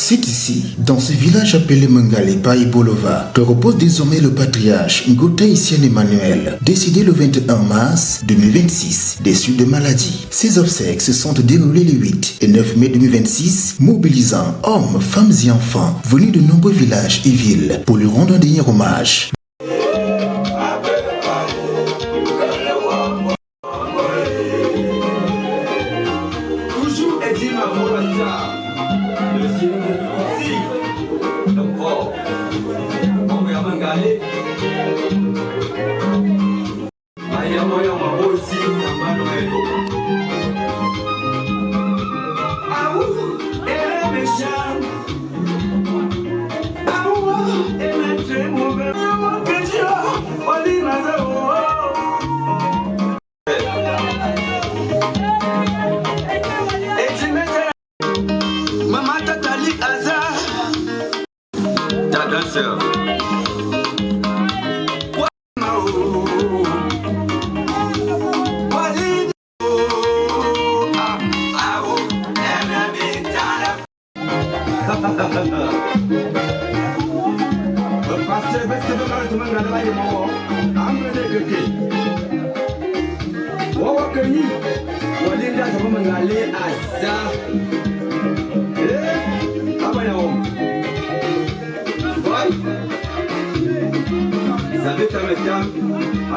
C'est ici, dans ce village appelé Mangale par Ibolova, que repose désormais le patriarche Ngotaïtien Emmanuel, décédé le 21 mars 2026, déçu de maladie. Ses obsèques se sont déroulées les 8 et 9 mai 2026, mobilisant hommes, femmes et enfants venus de nombreux villages et villes pour lui rendre un dernier hommage.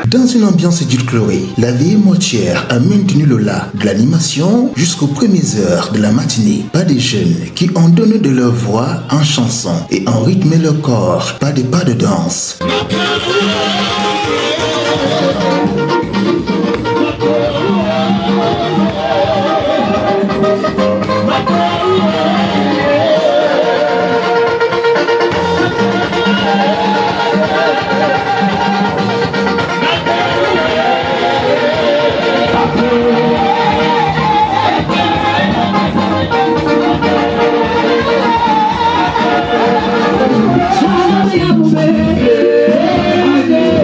Dans une ambiance édulcorée, la vieille mortière a maintenu le là de l'animation jusqu'aux premières heures de la matinée par des jeunes qui ont donné de leur voix en chanson et ont rythmé leur corps par des pas de danse. Yeah.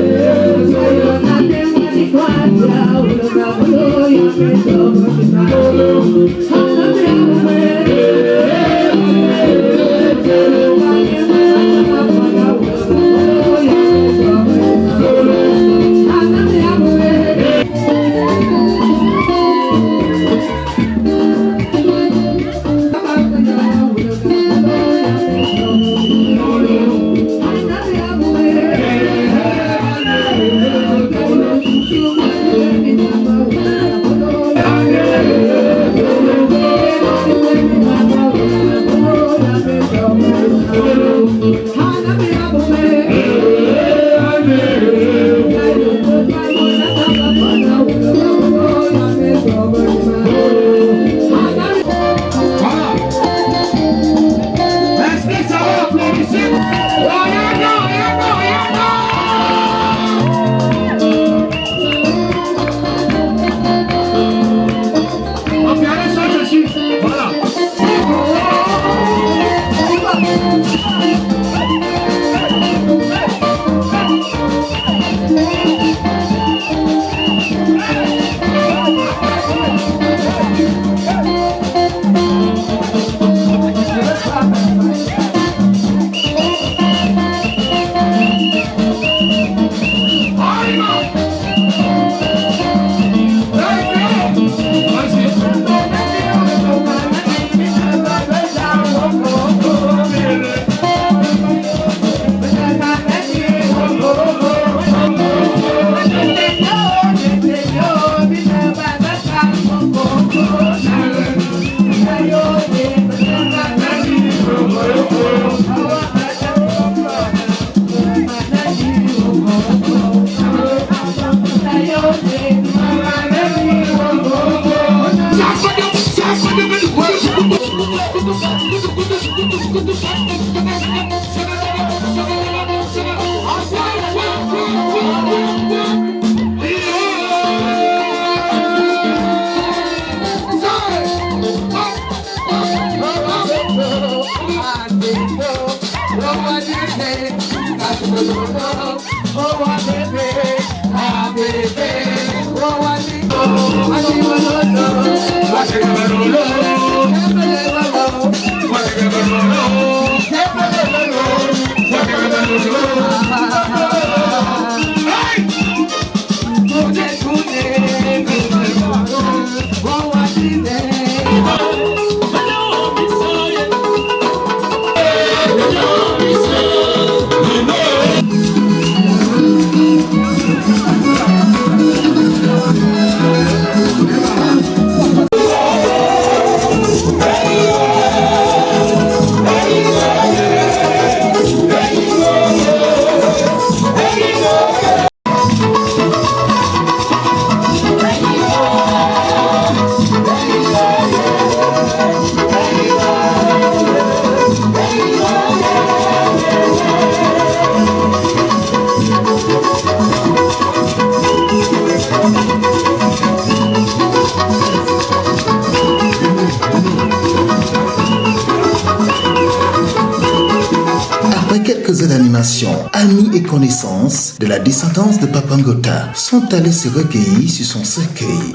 Après quelques heures d'animation, amis et connaissances de la descendance de Papa Ngota sont allés se recueillir sur son cercueil.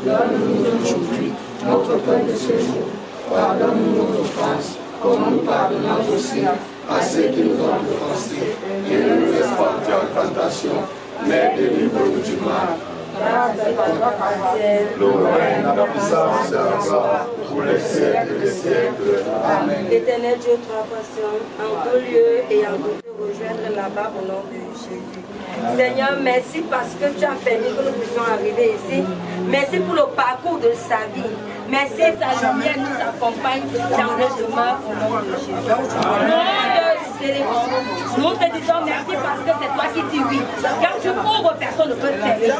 Donne-nous aujourd'hui notre pain de ce jour. Pardonne-nous nos offenses, comme nous pardonnons aussi à ceux qui nous ont offensés. Et ne nous laisse pas entrer en tentation, mais délivre-nous du mal. Le règne, la puissance et la gloire pour les siècles des siècles. Amen. Éternel Dieu, trois passions, en tout lieu et en tout te rejoindre là-bas au nom de Jésus. Seigneur, merci parce que tu as permis que nous puissions arriver ici. Merci pour le parcours de sa vie. Merci que sa lumière nous accompagne dans le chemin au nom de Jésus. Nous te célébrons. Nous te disons merci parce que c'est toi qui dis oui. Car tu ouvres, personne ne peut te fermer.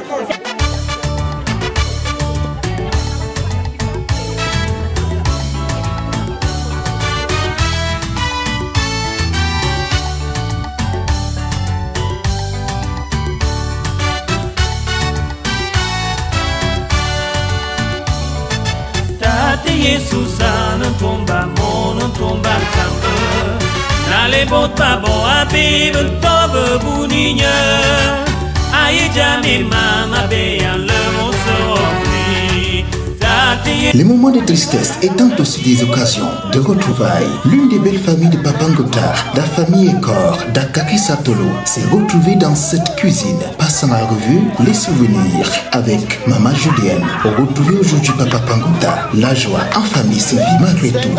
Yesus anantomba monantomba samba nale bota bo abe tobe buninya aye jame mama be en le Les moments de tristesse étant aussi des occasions de retrouvailles, l'une des belles familles de Papa Ngota, la famille Ekor d'Akaki Satolo, s'est retrouvée dans cette cuisine, passant en revue les souvenirs avec Maman Julienne. Retrouver aujourd'hui Papa Ngota, la joie en famille se vit malgré tout.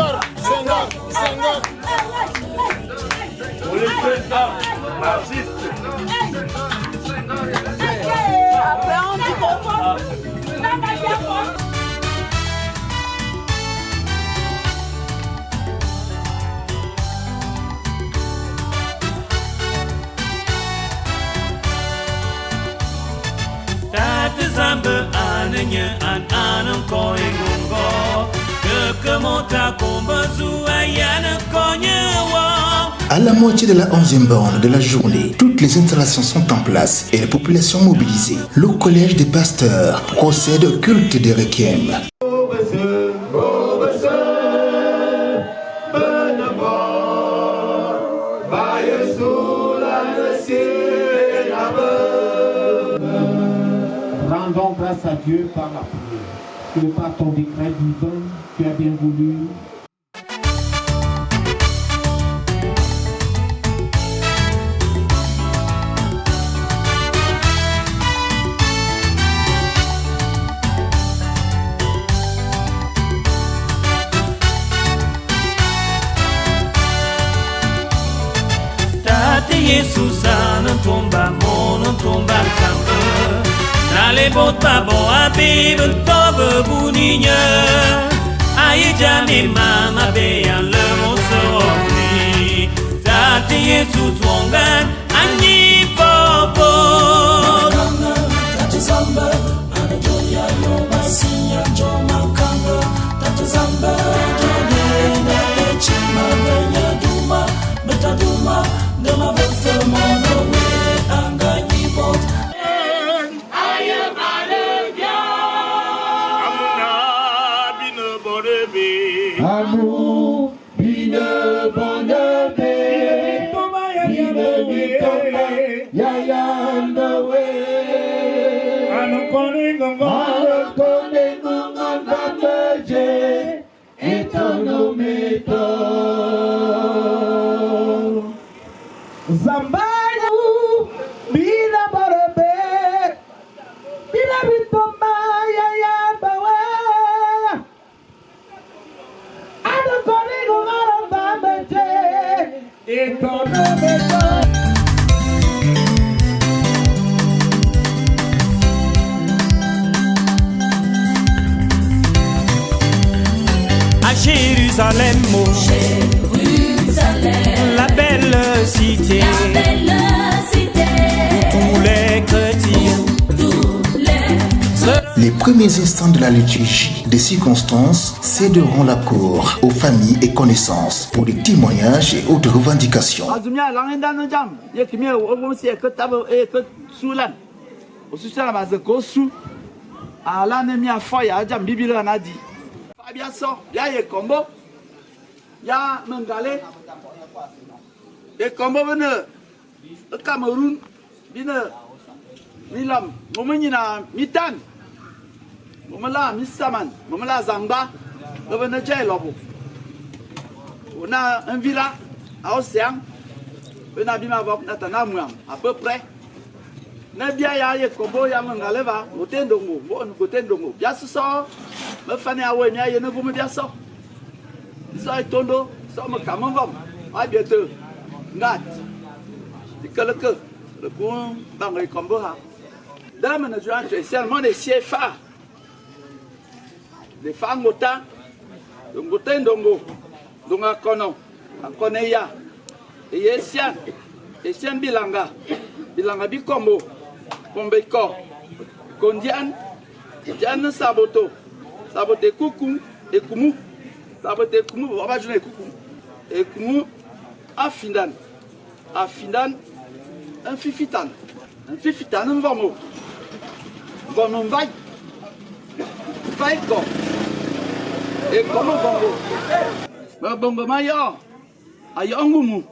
À la moitié de la 11e borne de la journée, toutes les installations sont en place et la population mobilisée. Le collège des pasteurs procède au culte des requiem. Rendons grâce à Dieu par la prière, que par ton décret divin, tu as bien voulu. Jesus não tomba mo não tomba samba Nale bota bo abib tobe buninha Aí já me mama bem le monsori Tati Jesus wongan ani popo Tati samba ana joya yo masinya joma kanga Tati samba jone chima benya duma betaduma Dama vetse mono we anga ibot Aye malebia Amuna bine borebe Amour, bine bonebe, bine bitoma, yaya ndowe. Ano kone ngongon bameje, etonometo. Zambayo, bine borebe, bine bitoma, yaya bawe. À Jérusalem, la belle cité, tous les chrétiens. Les premiers instants de la liturgie des circonstances céderont la cour aux familles et connaissances pour des témoignages et autres revendications. Momala misaman, momala zangba, revenez déjà lobo. On a un villa à Océan, on a bien avant natana mouam, à peu près. Ne bien ya ye kombo ya mangaleva, côté ndongo, bon côté ndongo. Bien ce soir, me fane awe nya ye ne vous me bien ça. Ça est tondo, ça me kamon vam. Ah bientôt. Ngat. Dikaleke, le bon dans les kombo ha. Dame ne joue c'est seulement des CFA. Des femmes ngota, ngote ndongo, donga kono, akone ya, esian bilanga bikombo, kombeko, kondian, dian sabote kukum, ekumu, sabote kumu, baba jone kukum, ekumu, afindan, un fifitan, un vamo vai. Vai go. E como bongo. Bongo mayo. Ayo ngumu.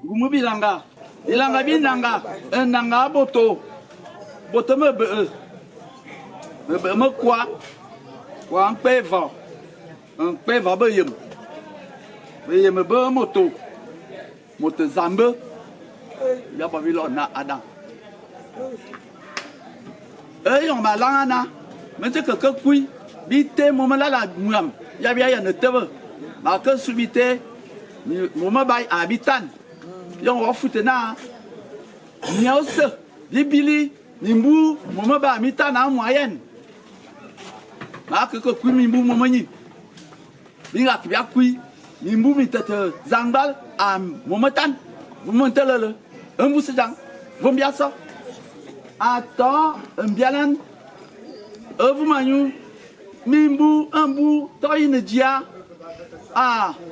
Ngumu bilanga. Bilanga binanga. Nanga boto. Boto me be. Me quoi? Quoi un peva. Un peva be yem. Be yem be moto. Moto zambe. Ya pas vu là Adam. On m'a lana. Mais c'est que kui bite momala la muam ya bia ne tebe ma que subite moma bay habitan yon wa futena niause bibili nimbu moma ba mitana moyenne ma que kui mimbu momani binga bia kui nimbu mitete zangbal am momatan momentele un bou sedang vom bia ça attends un bialan vous m'avez mimbu ambu toine dia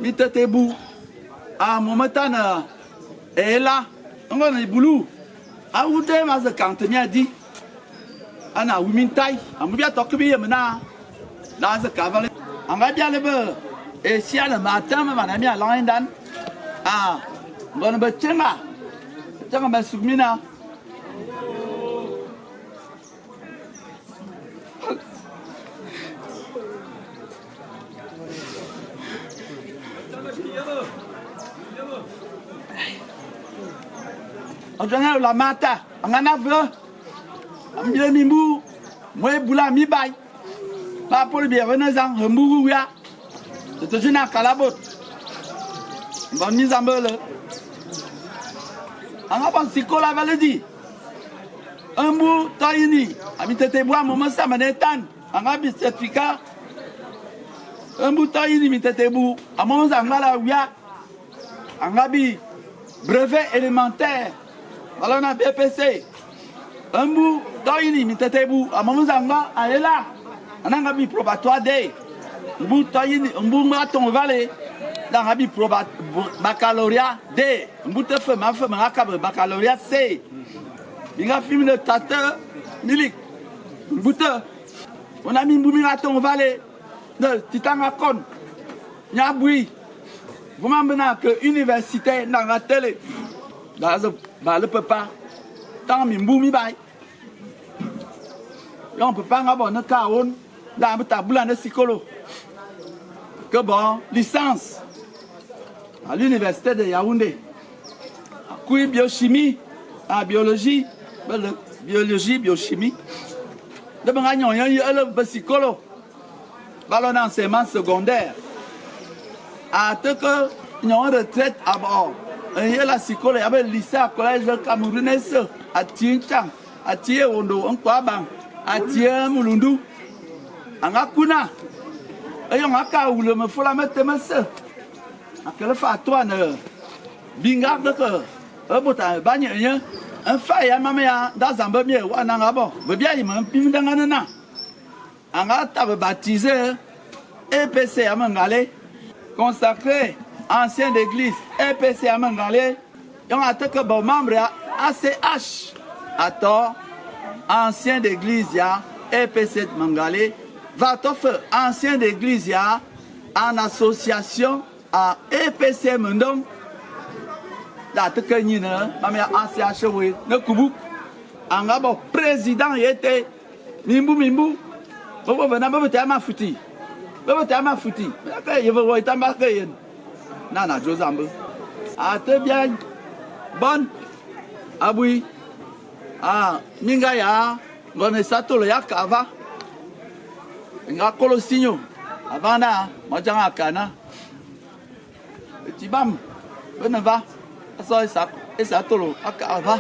mi tete bu momentana et là on a les boulou où t'es ma ze cantenia dit ana wimintai amubia tokubi yemna na ze cavale on va bien le beurre et si le matin ma ami à l'endan on va tchenga tchenga submina On la mata, on en a vu. On bien mimou, moi boula mi bay. Pas pour le bien venezan, un mourouya. C'est toujours un calabot. On va mise en belle. anga bon sikola valedi ambu tayini amitete bwa momo samanetan anga bi certificat ambu tayini mitete bu amon zangala wia anga bi brevet élémentaire voilà na BPC ambu tayini mitete bu amon zanga alela ananga bi probatoire de mbu tayini mbu maton vale dans abi baccalauréat D mbu te fe ma akabe baccalauréat C binga film de tata milik mbu te on a mis mbu maton vale de titanga kon nya bui vous m'emmenez que université dans la télé dans le papa tant mi mbu mi bay on peut pas ngabo na kaon dans ta boulane psycholo que bon licence à l'université de Yaoundé. Oui, biochimie, en biologie, biologie, biochimie. De Bangagnon, il y a un psychologue. Ballon d'enseignement secondaire. À ce que nous avons une retraite à bord. Il y a la psychologue, il y a le lycée à collège camerounais à Tienchang, à Tiewondo, en Kwabang, à Tiemulundu, en Akuna. Et on a qu'à où le me faut la mettre ma soeur. Quelle fois toi ne binga de que bota bagne un faille à ma mère dans un bébé ou un angabo bien il m'a pim dans un an anga t'avais baptisé EPC à Mangale consacré ancien d'église EPC à Mangale on a que bon membre ACH à tort ancien d'église ya EPC de Mangale va t'offrir ancien d'église ya en association à EPC Mendong, la Tekanina, ma mère ACHW, le Koubou, en gabon président était Mimbu, vous venez à ma fouti, vous venez à ma fouti, il va voir ta marque, Nana Josambe, ah, très bien, bonne, ah oui, ah, Mingaya, Gonesato, le Yakava, Nga Colosigno, Avana, Majanga Kana. Tibam, ben va, ça et ça tolo, va,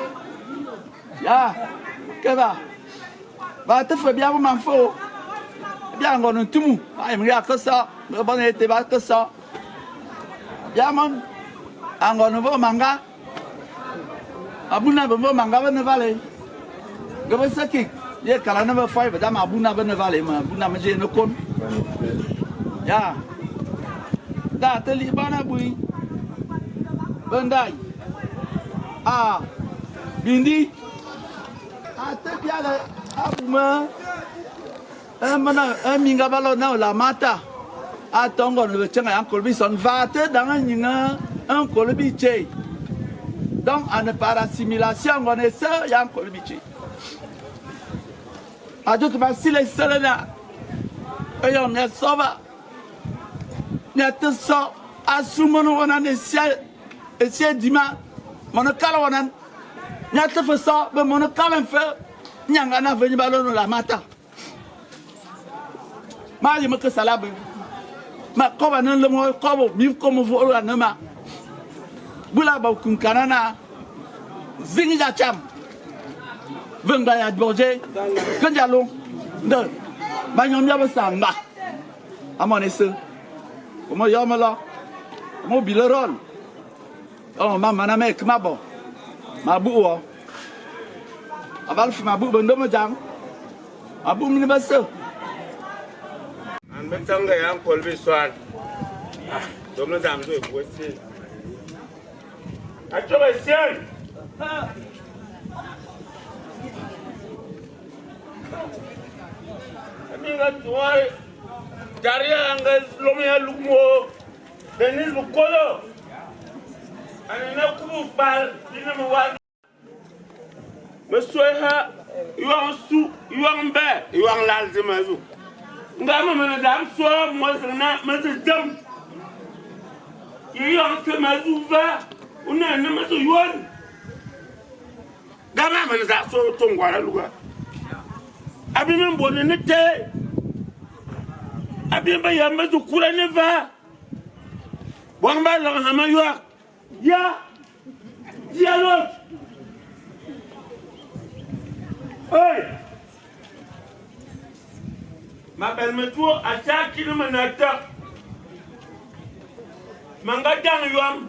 ya, que va te faire bien mon faux, bien on tout mou, il me regarde que ça, le bon était pas que ça, bien mon, un nouveau manga, abuna bon manga ne valait, que vous savez il y a qu'à la neuf fois, madame abuna ne valait, ma abuna me j'ai no con, ya. Da te libana bui bandai ah bindi ate piala abuma mana minga balo na la mata atongo ne chenga yan kolbi son vate dans un kolbi che donc en par assimilation on est ça yan kolbi che ajo to basile selena ayo ne soba Nyata so asumano wana esia dima mono kala wana nyata fa so be mono kala fa nyanga na veni balono la mata mali maka salabe ma ko ba nan le mo ko bo mi ko mo vo la nama bula ba kun kanana zingi ja cham venga ya boje kanjalo de ba nyom ya ba samba amone se comment y a là mon bileron oh maman mec ma bon ma bou aval ma bou bendo ma jang abu mi ba se an betanga yan kolbi swan dom na dam do ko se a choba sien aminga tuai Daria angas lomia lukmo Denis Bukolo anena kubu bal dina mo wa Monsieur yuang su yuang be yuang lal zemazu ngama mena dam so mo na mazam yuang zemazu va una na mazu yuan gama mena za so tongwara luga abi men bonne ne te abi ba yamba zu kula ne va bon ba la hama yuak ya dialogue Hey! Ma belle-mère, à chaque kilomètre, manga dang yuam.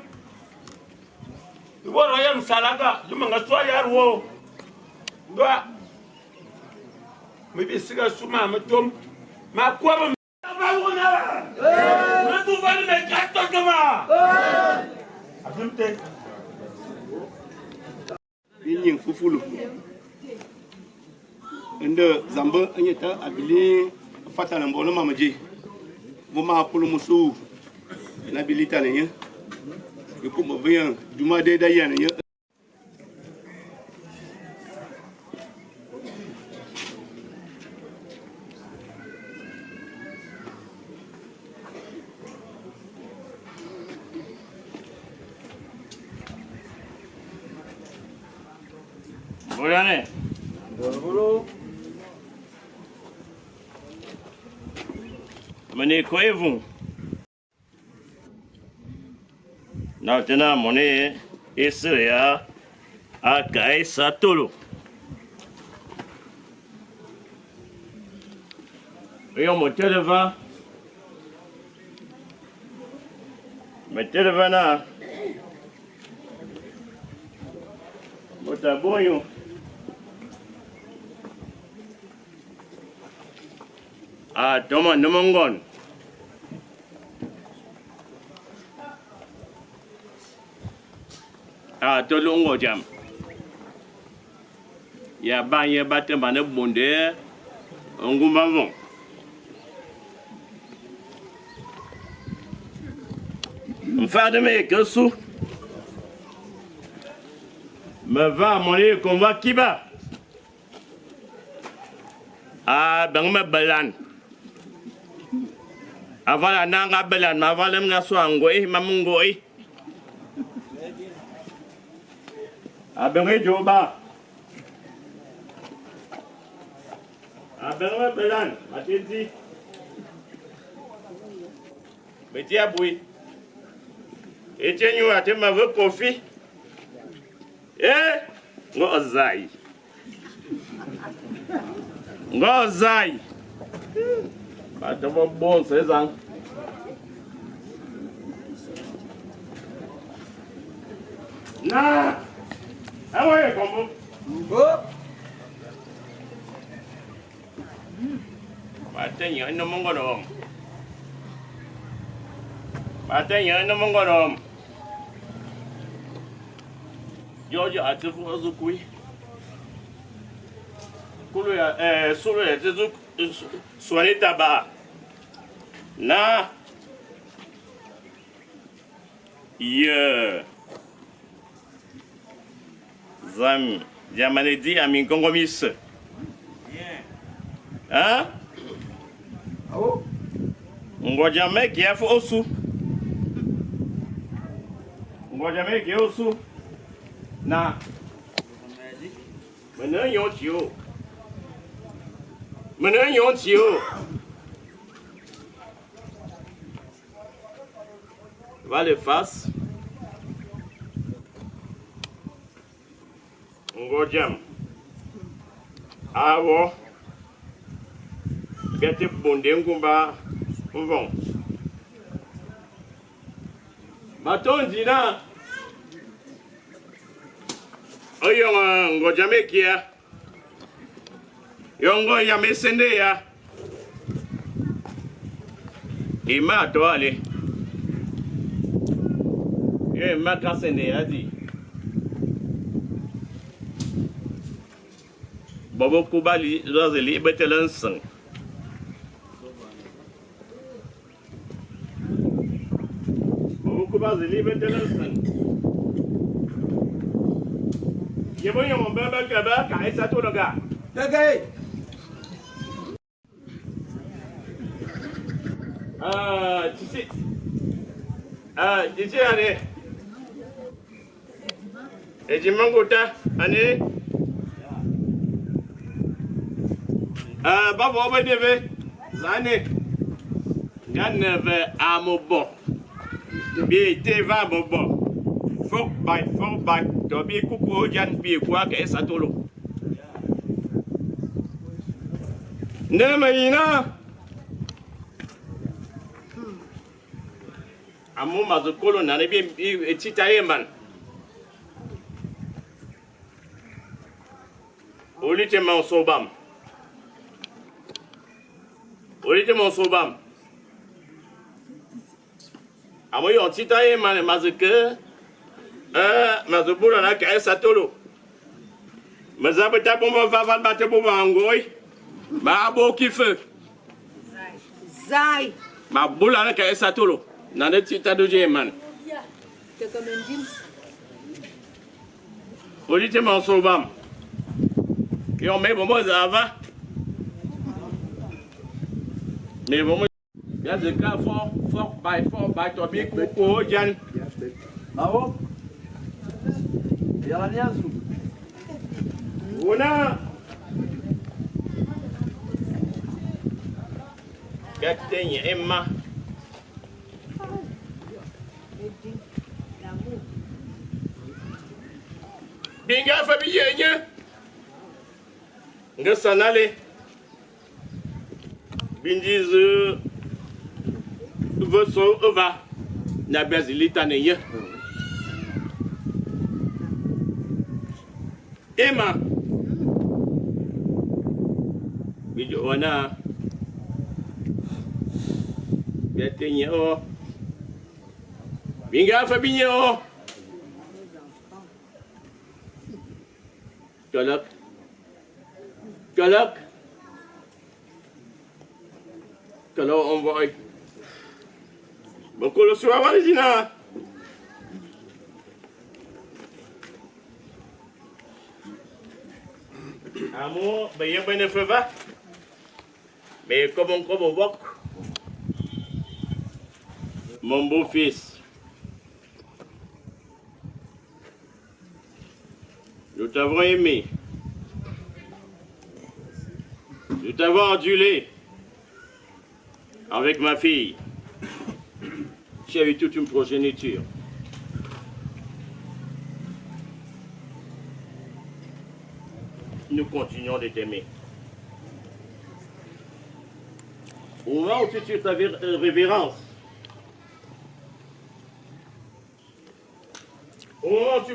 Iwo royam salaga, manga soya wo. Doa. Me bisiga suma matom. Ma kwa ba wona. Na tu vale me gato kama. Abimte. Yin fufulu. Ende zamba anyeta abili fatana mbolo mamaji. Voma pulu musu. Nabilita lenye. Yuko mabaya juma de da yana ya. Bolane. Bolo. Mane koevun. Maintenant, mon Israël a gagné sa tolo. Et on monte le vent. Mettez le vent là. Mota bon. Ah, Thomas, non, mon gon. Ah, to lungo jam. Ya ba ye batte bana bonde. Ngumba bon. Mfade me kesu. Me va moni konva kiba. Ah, bang me balan. Avala nanga balan, ma vala nga so angoi, mamungoi. Abengé Joba. Abengé Belan, Matinzi. Betia Boui. Etienne, tu m'as vu confit. Ngozai. Ngozai. Pas de bon, c'est ça. Na! Ah ouais, comment? Batenya no mongorom. Batenya no mongorom. George atifu azukui. Kulu ya solo ya tezu swanita ba. Na. Yeah. Zam, jamane di ami kongomis. Hein? Oh. Ngoja meki yafu osu. Ngoja meki osu. Na. Menen yon chiyo. Menen yon chiyo. Va le face. Ngojam. Awo. Bete bonde ngumba. Mvon. Baton dina. Oyo ngojame kia. Yongo ya mesende ya. Ima toale. Ma kasende ya di. Bobo kubali rozeli betelansan. Bobo kubali betelansan. Yebo yon baba kaba ka isa to loga. Tagay. Tisi ane. Eji mangota ane. Baba oba deve. Zane. Ganeve amobo. Bi te va bobo. Fok by. To bi kuku jan bi kwa ke satolo. Nemayina. Amu mazukolo na nebi etitaye man. Olite mansobam. Olite mansobam. Amu yon titaye man mazuke. Mazubula na kaya satolo. Mazabata bomba vaval bate bomba angoi. Ma bo kife. Zai. Ma bula na kaya satolo. Nane tita doje man. Te comendim. Olite mansobam. Yon me bomba zava. Me bomba. Ya zeka fort by to be ko jan. Bravo. Yaraniasu. Una. Gatenya Emma. Binga fabiyenye. Nga sanale. Bindizu. Voso ova. Na bazilita neye. Emma. Bijo wana. Gatenya o. Binga fabiyenye o. Galak. Kalau on voit. Beaucoup le soir, Valézina. Amour, ben y'a ben feu va. Mais comme on voit. Mon beau-fils. Nous t'avons aimé. Nous t'avons adulé. Avec ma fille. J'ai eu toute une progéniture. Nous continuons de t'aimer. Au moment où tu tires ta révérence, au moment où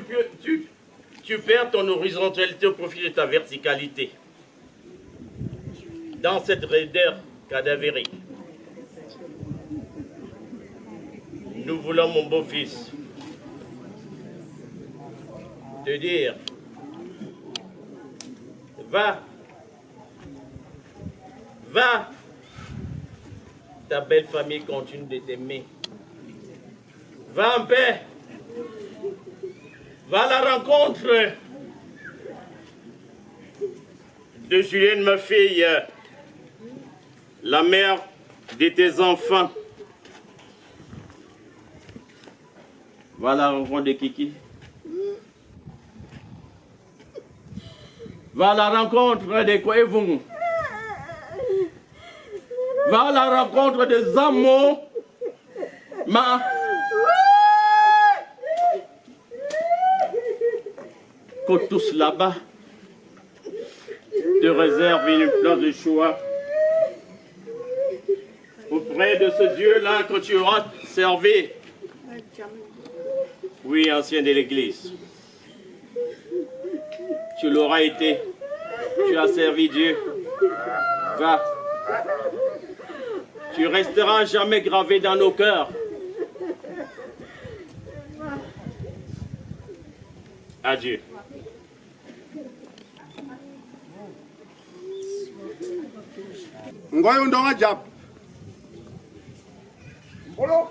tu perds ton horizontalité au profit de ta verticalité, dans cette raideur cadavérique, nous voulons, mon beau-fils, te dire, va, ta belle famille continue de t'aimer. Va en paix, va à la rencontre de Julienne, ma fille, la mère de tes enfants. Va à la rencontre de Kiki. Va à la rencontre de Kouévoum. Va à la rencontre de Zamo. Que tous là-bas te réservent une place de choix auprès de ce Dieu-là que tu auras servi. Oui, ancien de l'Église. Tu l'auras été. Tu as servi Dieu. Va. Tu resteras jamais gravé dans nos cœurs. Adieu. Ngoyo ndonga jap.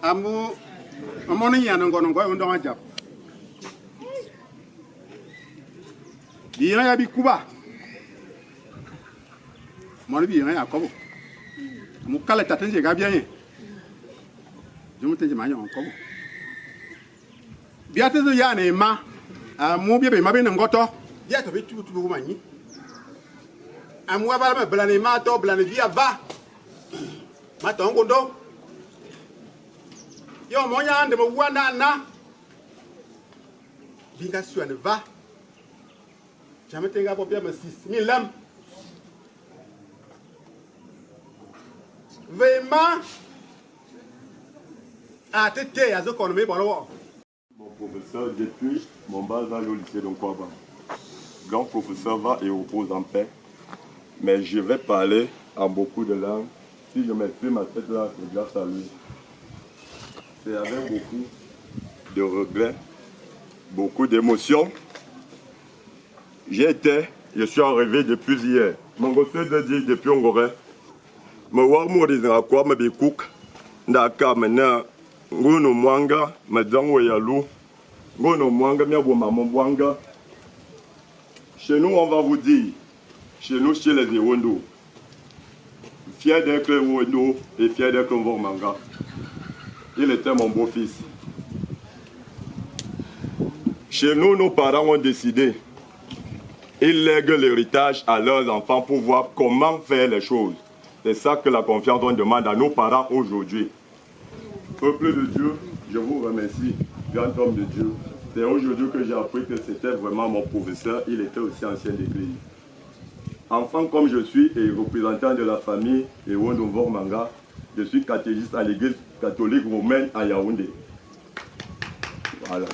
Amu amoni yana ngoyo ndonga jap. Bira ya bikuba. Moni bira ya kobo. Mu kala tatenje ga bien. Je me tenje manyo kobo. Biate zo ya na ma. Amu biebe mabe na ngoto. Biate be tubu manyi. Amu abala me blane ma to blane via va. Ma to ngondo. Yo monya ande mo wana na. Binga suane va. Jamais tenga pour bien me 6 000 lames. Vraiment, à tête à ce qu'on met pour le voir. Mon professeur, depuis mon bas âge au lycée de Nkwaba, grand professeur va et repose en paix. Mais je vais parler en beaucoup de langues. Si je m'exprime à cette langue, c'est grâce à lui. C'est avec beaucoup de regrets, beaucoup d'émotions. Je suis arrivé depuis hier. Mon gosse de dire depuis Ongoré. Je vois mourir à quoi me cook. Ndaka maintenant, ngono mwanga, madame Oyalou. Ngono mwanga, miabo maman mwanga. Chez nous, on va vous dire, chez nous, chez les Ewondo, fier d'être Ewondo et fier d'être Vormanga. Il était mon beau-fils. Chez nous, nos parents ont décidé, ils lèguent l'héritage à leurs enfants pour voir comment faire les choses. C'est ça que la confiance on demande à nos parents aujourd'hui. Peuple de Dieu, je vous remercie, grand homme de Dieu. C'est aujourd'hui que j'ai appris que c'était vraiment mon professeur, il était aussi ancien d'église. Enfant comme je suis et représentant de la famille Ewondo Vormanga, je suis catéchiste à l'église catholique romaine à Yaoundé. Voilà.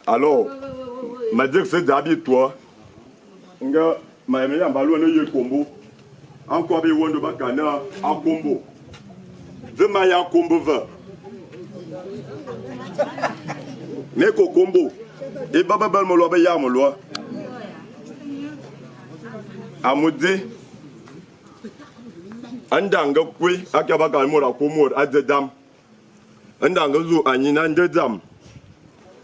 Alors, m'a dit que c'est d'habitude toi. Nga m'a aimé en ballon de combo. Encore des Ewondo Bakana en combo. Je m'aille en combo va. Mais qu'au combo. Et baba bel molo ba ya molo. Amudi. Andanga kwe akabaka mora komor adedam. Andanga zu anyina ndedam.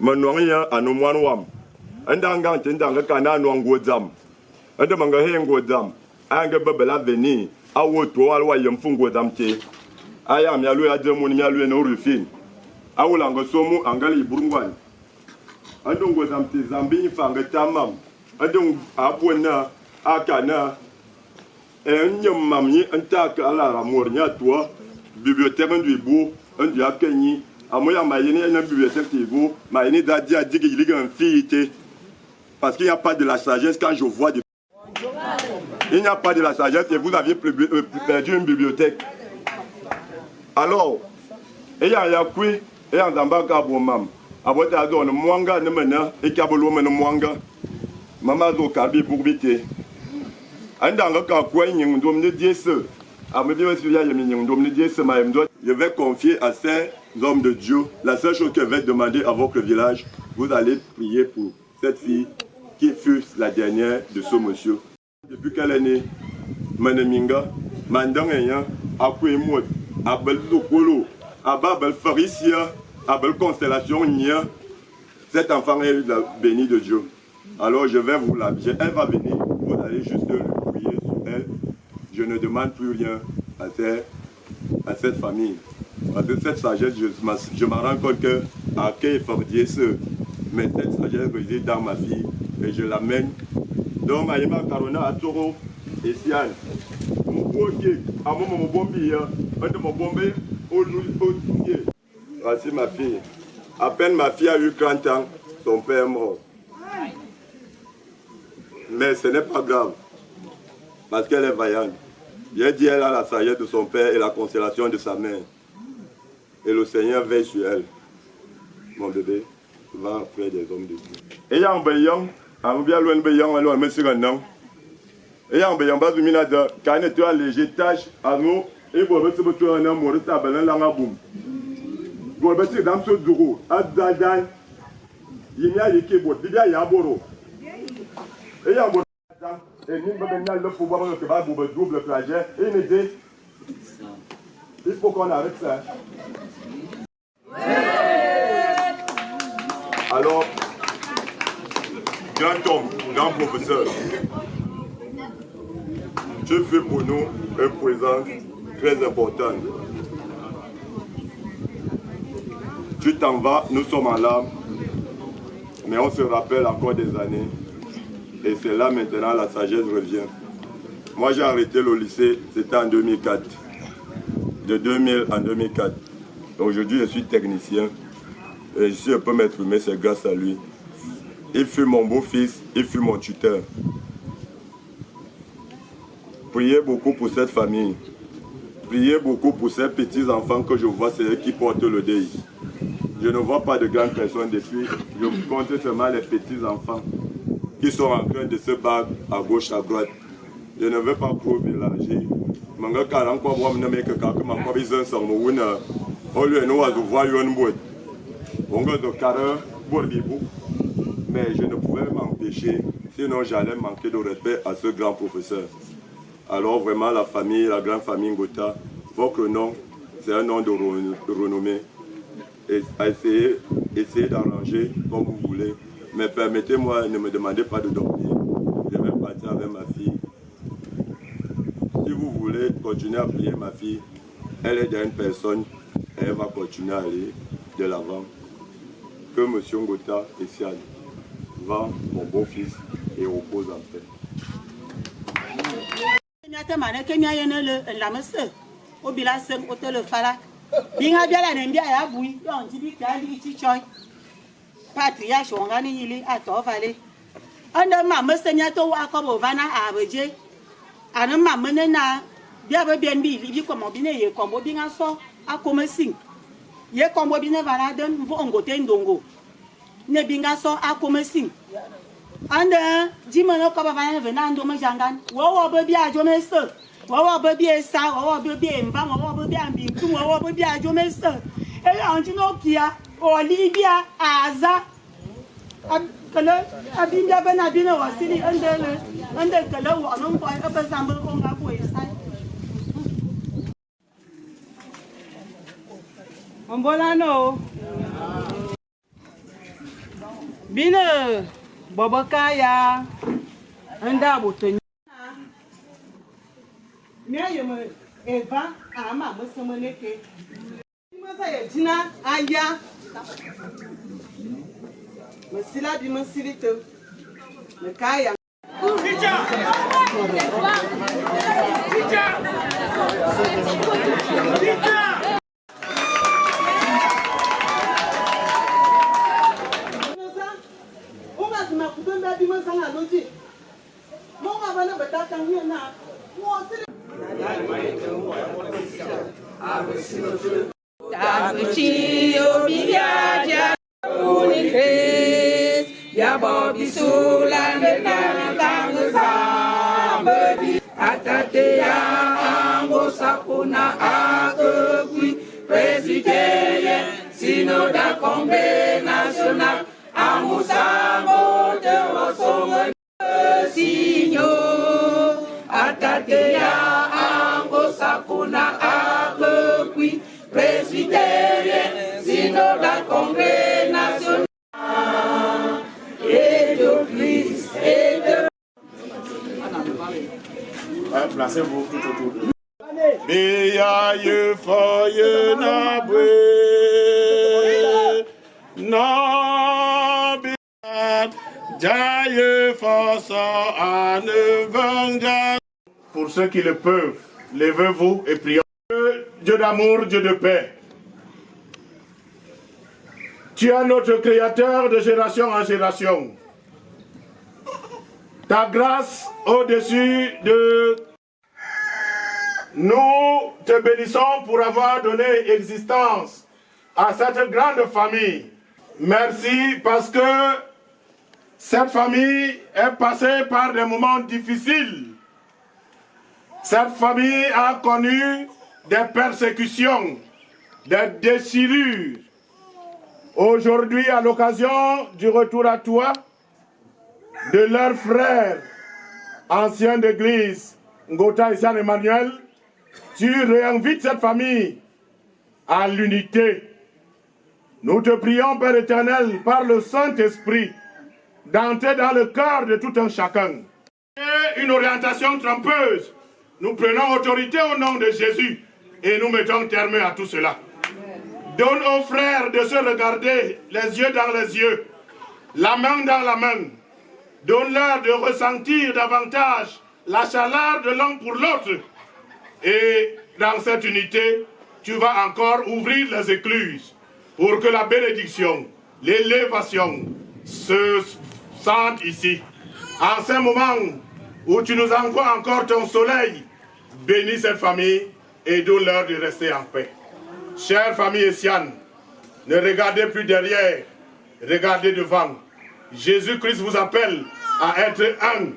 Manwanya anomwan wam. Andanga tendanga kana nwango dam. Andamanga hengo dam. Anga babela veni. Awo to alwa yemfungo dam te. Aya mi alu ademu ni alu no rufin. Awulanga somu angali burungwan. Andongo dam te zambi fanga tamam. Andong apona akana. Enyam mamni antaka ala ramor nya toi bibliothèque du beau un du akeni amoya mayeni une bibliothèque du beau mayeni dadi a dit qu'il y a une fille parce qu'il n'y a pas de la sagesse quand je vois des... Il n'y a pas de la sagesse et vous aviez perdu une bibliothèque. Alors, et y a quoi et en zambaka bomam abota adon mwanga ne mena et kabolo mena mwanga mama do karbi burbité. Je vais confier à ces hommes de Dieu la seule chose que je vais demander à votre village. Vous allez prier pour cette fille qui fut la dernière de ce monsieur. Depuis quelle année, Maneminga, Mandangaya, Akwemot, Abel Zokolo, Abel Faricia, Abel Constellation Nia, cet enfant est béni de Dieu. Alors je vais vous la dire, elle va venir, vous allez juste le prier sur elle. Je ne demande plus rien à cette famille. Parce que cette sagesse, je me rends compte que à quel fardier ce, mais cette sagesse réside dans ma fille et je l'amène. Donc, Maïma Karona Atoro et Sian, mon bourbier, à mon bombier, un de mon bombier, au pied. Voici ma fille. À peine ma fille a eu 30 ans, son père est mort. Mais ce n'est pas grave, parce qu'elle est vaillante. J'ai dit elle a la sagesse de son père et la consolation de sa mère. Et le Seigneur veille sur elle. Mon bébé va auprès des hommes de Dieu. Et il y a un baillant, un bien loin de baillant, alors un monsieur Gandang. Et il y a un baillant, bas de minade, quand tu as léger tâche, à nous, et pour le petit peu un amour, c'est un bel langaboum. Pour le petit dame sur Douro, à Dadan, il y a les keyboards, il y a Yaboro. Et il y a un bon et nous avons le pouvoir de faire un double trajet. Et il me dit, il faut qu'on arrête ça. Alors, grand homme, grand professeur, tu fais pour nous un présent très important. Tu t'en vas, nous sommes en larmes, mais on se rappelle encore des années. Et c'est là maintenant la sagesse revient. Moi j'ai arrêté le lycée, c'était en 2004. De 2000 en 2004. Aujourd'hui je suis technicien. Et si je peux m'exprimer, c'est grâce à lui. Il fut mon beau-fils, il fut mon tuteur. Priez beaucoup pour cette famille. priez beaucoup pour ces petits enfants que je vois, c'est eux qui portent le deuil. Je ne vois pas de grandes personnes depuis, je compte seulement les petits enfants qui sont en train de se battre à gauche, à droite. Je ne veux pas trop mélanger. Mais je ne pouvais m'empêcher, sinon j'allais manquer de respect à ce grand professeur. Alors vraiment la famille, la grande famille Ngota, votre nom, c'est un nom de renommée. Et essayez d'arranger comme vous voulez. Mais permettez-moi, ne me demandez pas de dormir. Je vais partir avec ma fille. Si vous voulez continuer à prier ma fille, elle est déjà une personne, elle va continuer à aller de l'avant. Que M. Ngota et Siad va, mon beau-fils, et repose en paix. Patriarche ongani yili atofale anda mama senya to akobo vana abeje ana mama na bia be bien bi bi komo bi ne ye kombo bi ngaso akomesin ye kombo bi ne vana den mvo ngote ndongo ne bi ngaso akomesin anda jimono ko ba vana vena ndo majangan wo be bi ajo meso wo be bi esa wo be bi mba wo be bi ambi tu wo be bi ajo meso e anji no kia Olivia Aza kala abinda bana bina wasili ande kala wa non ko aba zambo ko nga ko isai Ombola no bina babakaya anda botonya miayo eva ama musemoneke maza ya jina aya Masila di masilito. Nakaya. Ya Bobby Sulan dengan kang samedi atate ya ambo sapuna akui presiden sinoda kongre nasional amusambo de osongo sinyo atate ya ambo sapuna akui presiden sinoda kongre nasional Placez-vous tout autour. Béaille foye na bwe na béat jaye fosa ane vanga. Pour ceux qui le peuvent, levez-vous et prions. Dieu d'amour, Dieu de paix. Tu es notre créateur de génération en génération. Ta grâce au-dessus de... Nous te bénissons pour avoir donné existence à cette grande famille. Merci parce que cette famille est passée par des moments difficiles. Cette famille a connu des persécutions, des déchirures. Aujourd'hui, à l'occasion du retour à toi, de leurs frères anciens d'église, Ngota et San Emmanuel, tu réinvites cette famille à l'unité. Nous te prions, Père éternel, par le Saint-Esprit, d'entrer dans le cœur de tout un chacun. Et une orientation trompeuse, nous prenons autorité au nom de Jésus et nous mettons terme à tout cela. Donne aux frères de se regarder les yeux dans les yeux, la main dans la main. Donne-leur de ressentir davantage la chaleur de l'un pour l'autre. Et dans cette unité, tu vas encore ouvrir les écluses pour que la bénédiction, l'élévation se sentent ici. En ce moment où tu nous envoies encore ton soleil, bénis cette famille aidons-leur de rester en paix. Chère famille Essiane, ne regardez plus derrière, regardez devant. Jésus-Christ vous appelle à être un.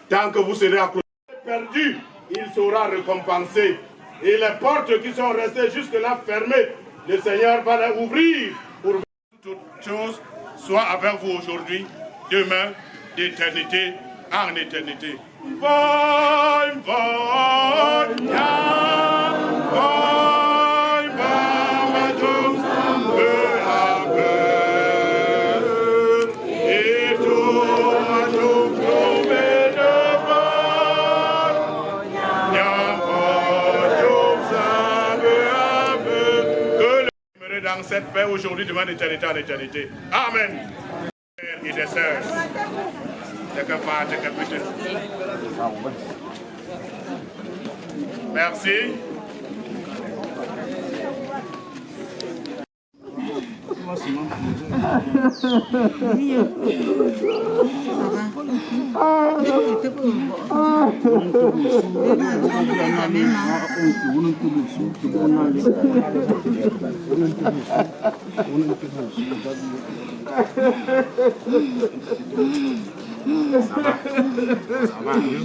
Tant que vous serez accrochés, perdu, il sera récompensé. Et les portes qui sont restées jusque-là fermées, le Seigneur va les ouvrir pour que toutes choses soient avec vous aujourd'hui, demain, d'éternité en éternité. Dans cette paix aujourd'hui, demain, d'éternité en éternité. Amen. Frères et des sœurs, merci.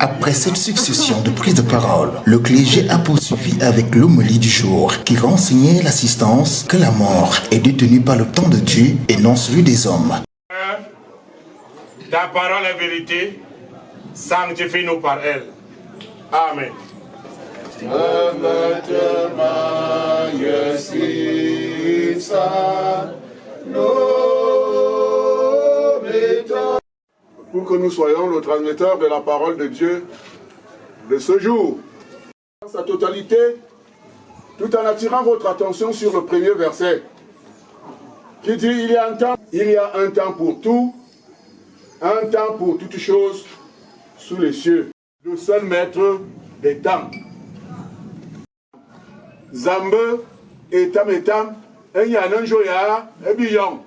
Après cette succession de prises de parole, le clergé a poursuivi avec l'homélie du jour qui renseignait l'assistance que la mort est détenue par le temps de Dieu et non celui des hommes. Ta parole est vérité, sanctifie-nous par elle. Amen. Pour que nous soyons le transmetteur de la parole de Dieu de ce jour. Dans sa totalité, tout en attirant votre attention sur le premier verset, qui dit il y a un temps pour tout, un temps pour toutes choses sous les cieux. Le seul maître des temps. Zambe etam enyananjoya ebiyon.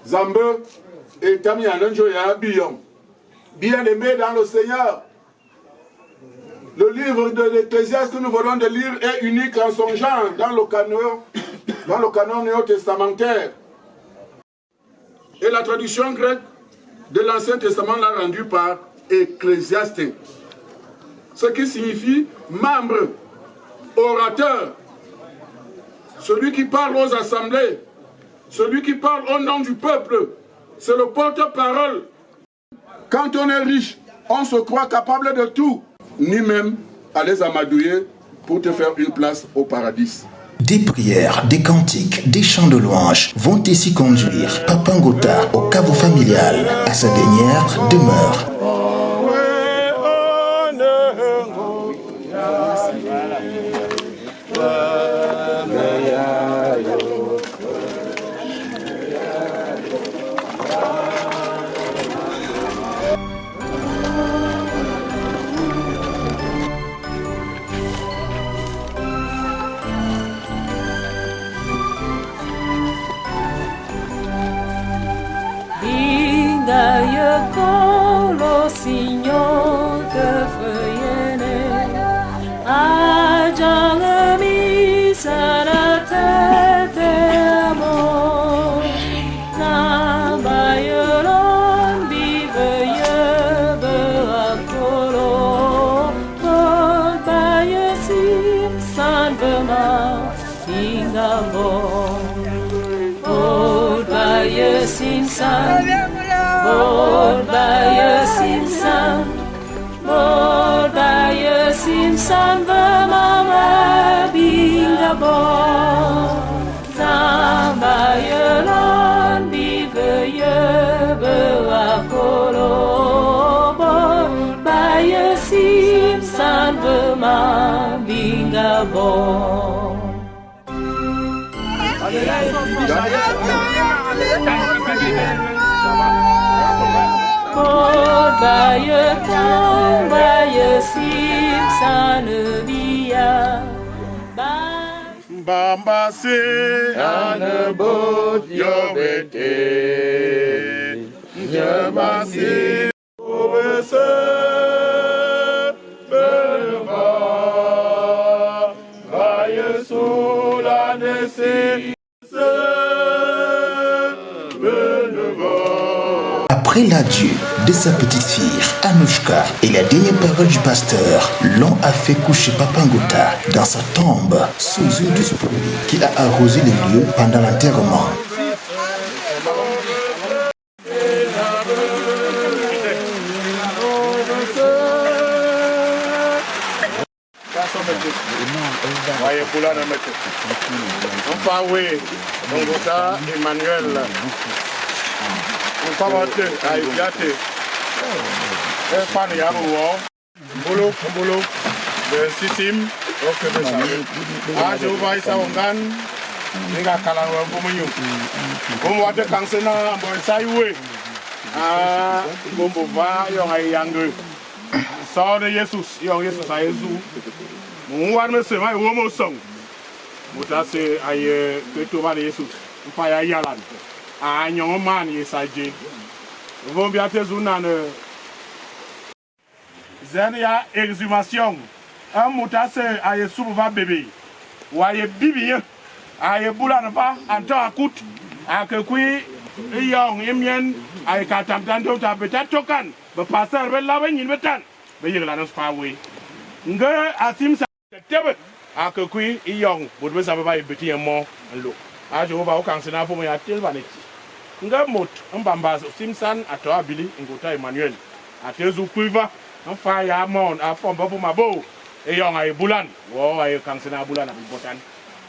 Zambe etam enyananjoya ebiyon. Bien-aimés dans le Seigneur, le livre de l'Ecclésiaste que nous venons de lire est unique en son genre dans le canon néo-testamentaire. Et la traduction grecque de l'Ancien Testament l'a rendu par Ecclésiaste, ce qui signifie membre, orateur, celui qui parle aux assemblées, celui qui parle au nom du peuple, c'est le porte-parole. Quand on est riche, on se croit capable de tout, ni même à les amadouiller pour te faire une place au paradis. Des prières, des cantiques, des chants de louanges vont ici conduire Papa Ngota au caveau familial à sa dernière demeure. Daia colo Signor che făiene, agianga mi sarà te amor, na baiolon vive acolo, col baia sim sanvema ingabo, col baia sim sanvema. Bordaya simsan vamama binga bo, zambayalon biveye beakolo, bordaya simsan vamama binga bo. Baya kong baya sim sanubia Bamba se anabot yobete Yamasi obese belva laisser Après l'adieu de sa petite fille, Anouchka, et la dernière parole du pasteur, l'on a fait coucher Papa Ngota dans sa tombe sous une douce pluie qui a arrosé les lieux pendant l'enterrement. Emmanuel, on va voter à Ibiate. Bolo, le Sissim, ok, de ça. Jéhovah, Issa Ongan, Ninga Kalawa, Bomonyo. On va te cancer dans le Saïoué. Bombova, Yon Yangue. Sort de Jesus, Yon Jesus à Jésus. Mon one me sema, Womo Song. Mutase aye Petova de Jesus. Faya Yalan. A Nyon Man, Yesaje. Vont bien te zounan. Zenia exhumation. Un moutase aye souva bébé. Ou aye bibi. Aye boulan va, en temps à coûte. A que kui, yon, yemien, aye katam tando ta peut-être tokan. Me passer avec la veine, il me tan. Mais il n'annonce pas, oui. Nga asim sa tebe. A que kui, yon, vous devez savoir y petit un mot en l'eau. A je vais au cancena pour me atel vaneti. Nga mot, un bambaz, Simsan, à toi, Billy, Ngota Emmanuel. A tezu kuiva, un fire mon, a fond pour ma beau. Et yon a boulan. Wow, a cancena boulan à botan.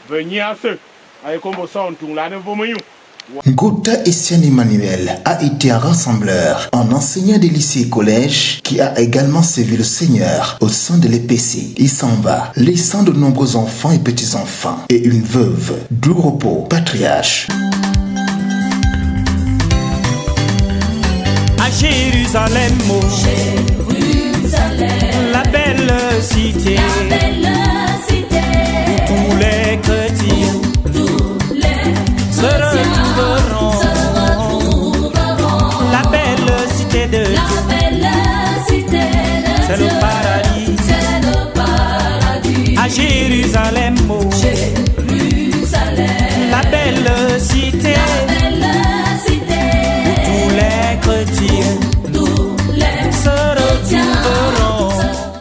Venez à ceux. A comme son, tout l'année pour me. Ngota Etienne Emmanuel a été un rassembleur, un enseignant des lycées et collèges qui a également servi le Seigneur au sein de l'EPC. Il s'en va, laissant de nombreux enfants et petits-enfants et une veuve. Du repos, patriarche. À Jérusalem, la belle cité.